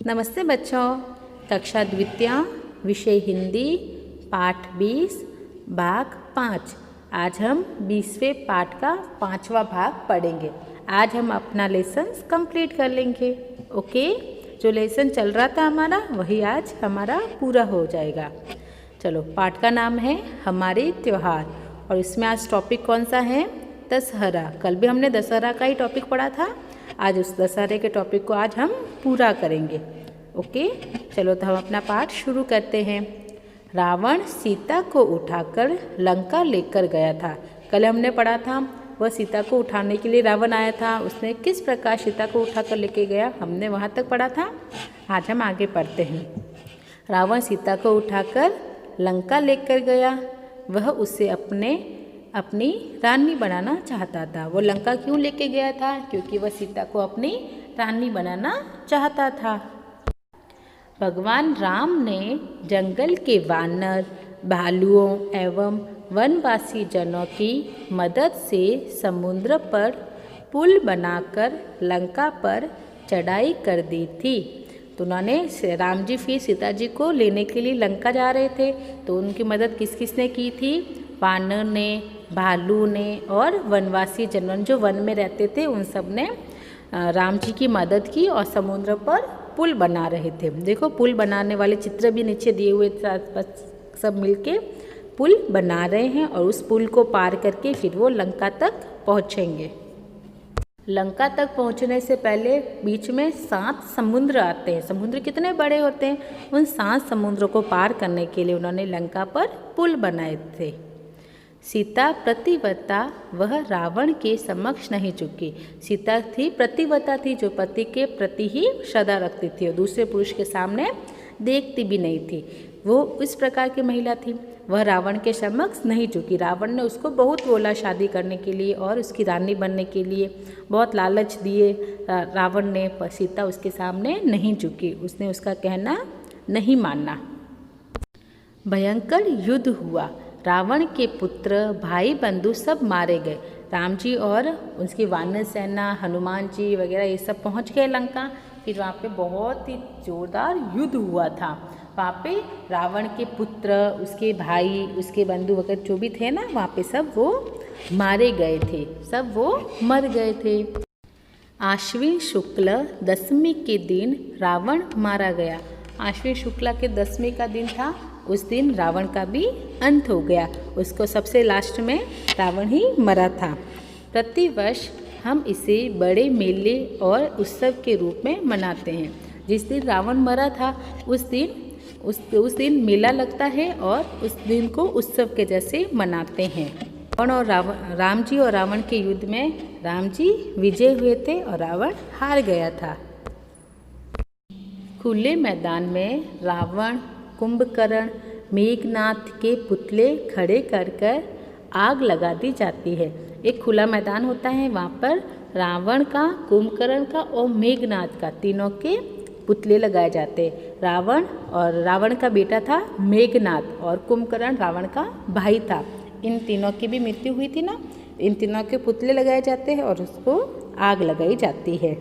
नमस्ते बच्चों। कक्षा द्वितीय विषय हिंदी पाठ 20 भाग 5। आज हम 20वें पाठ का 5वां भाग पढ़ेंगे। आज हम अपना लेसन कंप्लीट कर लेंगे। ओके, जो लेसन चल रहा था हमारा वही आज हमारा पूरा हो जाएगा। चलो, पाठ का नाम है हमारे त्योहार और इसमें आज टॉपिक कौन सा है? दशहरा। कल भी हमने दशहरा का ही टॉपिक पढ़ा था। आज उस दशहरे के टॉपिक को आज हम पूरा करेंगे। ओके, चलो तो हम अपना पाठ शुरू करते हैं। रावण सीता को उठाकर लंका लेकर गया था। कल हमने पढ़ा था वह सीता को उठाने के लिए रावण आया था। उसने किस प्रकार सीता को उठाकर लेके गया, हमने वहाँ तक पढ़ा था। आज हम आगे पढ़ते हैं। रावण सीता को उठाकर लंका लेकर गया। वह उसे अपनी रानी बनाना चाहता था। वो लंका क्यों लेके गया था? क्योंकि वह सीता को अपनी रानी बनाना चाहता था। भगवान राम ने जंगल के वानर, भालुओं एवं वनवासी जनों की मदद से समुद्र पर पुल बनाकर लंका पर चढ़ाई कर दी थी। तो उन्होंने राम जी फिर सीता जी को लेने के लिए लंका जा रहे थे, तो उनकी मदद किस किसने की थी? वानर ने, भालू ने और वनवासी जनों जो वन में रहते थे उन सब ने राम जी की मदद की और समुद्र पर पुल बना रहे थे। देखो, पुल बनाने वाले चित्र भी नीचे दिए हुए सब मिलके पुल बना रहे हैं और उस पुल को पार करके फिर वो लंका तक पहुँचेंगे। लंका तक पहुंचने से पहले बीच में 7 समुद्र आते हैं। समुद्र कितने बड़े होते हैं? उन 7 समुद्रों को पार करने के लिए उन्होंने लंका पर पुल बनाए थे। सीता प्रतिव्रता, वह रावण के समक्ष नहीं झुकी। सीता थी प्रतिव्रता थी, जो पति के प्रति ही श्रद्धा रखती थी और दूसरे पुरुष के सामने देखती भी नहीं थी। वो इस प्रकार की महिला थी। वह रावण के समक्ष नहीं झुकी। रावण ने उसको बहुत बोला शादी करने के लिए और उसकी रानी बनने के लिए बहुत लालच दिए रावण ने, पर सीता उसके सामने नहीं झुकी। उसने उसका कहना नहीं माना। भयंकर युद्ध हुआ। रावण के पुत्र, भाई, बंधु सब मारे गए। राम जी और उसकी वानर सेना, हनुमान जी वगैरह ये सब पहुंच गए लंका। फिर वहाँ पे बहुत ही जोरदार युद्ध हुआ था। वहाँ पे रावण के पुत्र, उसके भाई, उसके बंधु वगैरह जो भी थे ना, वहाँ पे सब वो मारे गए थे, सब वो मर गए थे। आश्विन शुक्ल दशमी के दिन रावण मारा गया। आश्विन शुक्ला के दशमी का दिन था, उस दिन रावण का भी अंत हो गया। उसको सबसे लास्ट में रावण ही मरा था। प्रतिवर्ष हम इसे बड़े मेले और उत्सव के रूप में मनाते हैं। जिस दिन रावण मरा था उस दिन मेला लगता है और उस दिन को उत्सव के जैसे मनाते हैं। राम जी और रावण के युद्ध में राम जी विजय हुए थे और रावण हार गया था। खुले मैदान में रावण, कुंभकर्ण, मेघनाथ के पुतले खड़े कर आग लगा दी जाती है। एक खुला मैदान होता है, वहाँ पर रावण का, कुंभकर्ण का और मेघनाथ का तीनों के पुतले लगाए जाते हैं। रावण का बेटा था मेघनाथ और कुंभकर्ण रावण का भाई था। इन तीनों की भी मृत्यु हुई थी ना। इन तीनों के पुतले लगाए जाते हैं और उसको आग लगाई जाती है।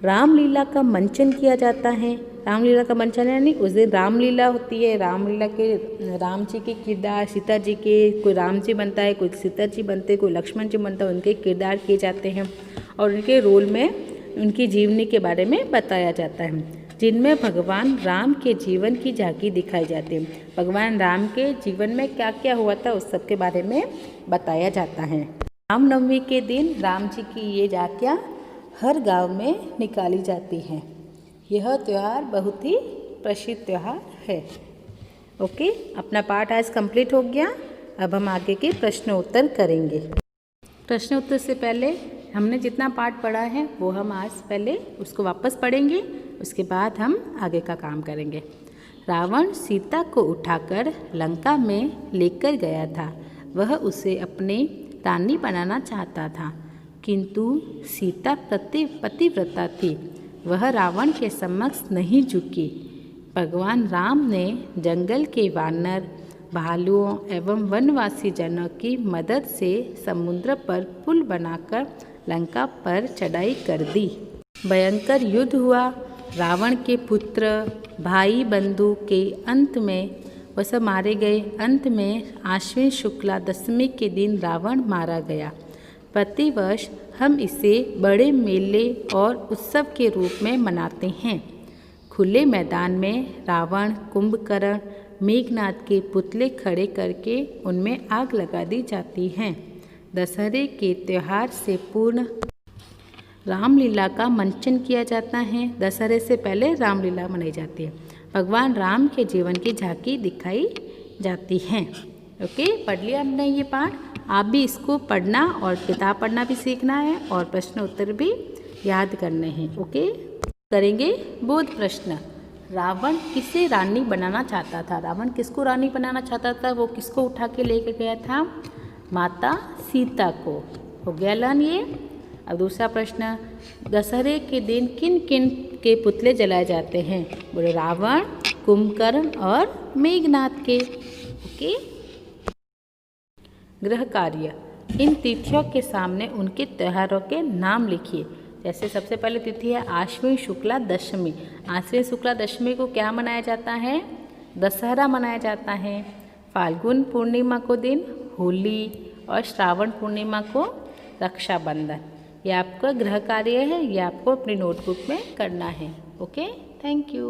रामलीला का मंचन किया जाता है। रामलीला का मंचन यानी उस दिन रामलीला होती है। रामलीला के राम जी के किरदार, सीता जी के, कोई राम जी बनता है, कोई सीता जी बनते, कोई लक्ष्मण जी बनता है, उनके किरदार किए जाते हैं और उनके रोल में उनकी जीवनी के बारे में बताया जाता है, जिनमें भगवान राम के जीवन की झांकी दिखाई जाती है। भगवान राम के जीवन में क्या क्या हुआ था उस सब के बारे में बताया जाता है। रामनवमी के दिन राम जी की ये झांकियाँ हर गांव में निकाली जाती हैं। यह त्यौहार बहुत ही प्रसिद्ध त्यौहार है। ओके, अपना पाठ आज कंप्लीट हो गया। अब हम आगे के प्रश्न उत्तर करेंगे। प्रश्न उत्तर से पहले हमने जितना पाठ पढ़ा है वो हम आज पहले उसको वापस पढ़ेंगे, उसके बाद हम आगे का काम करेंगे। रावण सीता को उठाकर लंका में लेकर गया था। वह उसे अपने रानी बनाना चाहता था, किंतु सीता पतिव्रता थी। वह रावण के समक्ष नहीं झुकी। भगवान राम ने जंगल के वानर, भालुओं एवं वनवासी जनों की मदद से समुद्र पर पुल बनाकर लंका पर चढ़ाई कर दी। भयंकर युद्ध हुआ। रावण के पुत्र भाई बंधु के अंत में वह सब मारे गए। अंत में आश्विन शुक्ला दशमी के दिन रावण मारा गया। प्रतिवर्ष हम इसे बड़े मेले और उत्सव के रूप में मनाते हैं। खुले मैदान में रावण, कुंभकर्ण, मेघनाद के पुतले खड़े करके उनमें आग लगा दी जाती है। दशहरे के त्यौहार से पूर्ण रामलीला का मंचन किया जाता है। दशहरे से पहले रामलीला मनाई जाती है। भगवान राम के जीवन की झांकी दिखाई जाती है। ओके, पढ़ लिया हमने ये पाठ। आप भी इसको पढ़ना और किताब पढ़ना भी सीखना है और प्रश्न उत्तर भी याद करने हैं। ओके, करेंगे बोध प्रश्न। रावण किसे रानी बनाना चाहता था? रावण किसको रानी बनाना चाहता था? वो किसको उठा के लेकर गया था? माता सीता को। हो गया लर्न ये। अब दूसरा प्रश्न, दशहरे के दिन किन किन के पुतले जलाए जाते हैं? बोले रावण, कुंभकर्ण और मेघनाद के। ओके, गृह कार्य। इन तिथियों के सामने उनके त्योहारों के नाम लिखिए। जैसे सबसे पहले तिथि है आश्विन शुक्ला दशमी। आश्विन शुक्ला दशमी को क्या मनाया जाता है? दशहरा मनाया जाता है। फाल्गुन पूर्णिमा को दिन होली और श्रावण पूर्णिमा को रक्षाबंधन। ये आपका गृह कार्य है, ये आपको अपनी नोटबुक में करना है। Okay, thank you.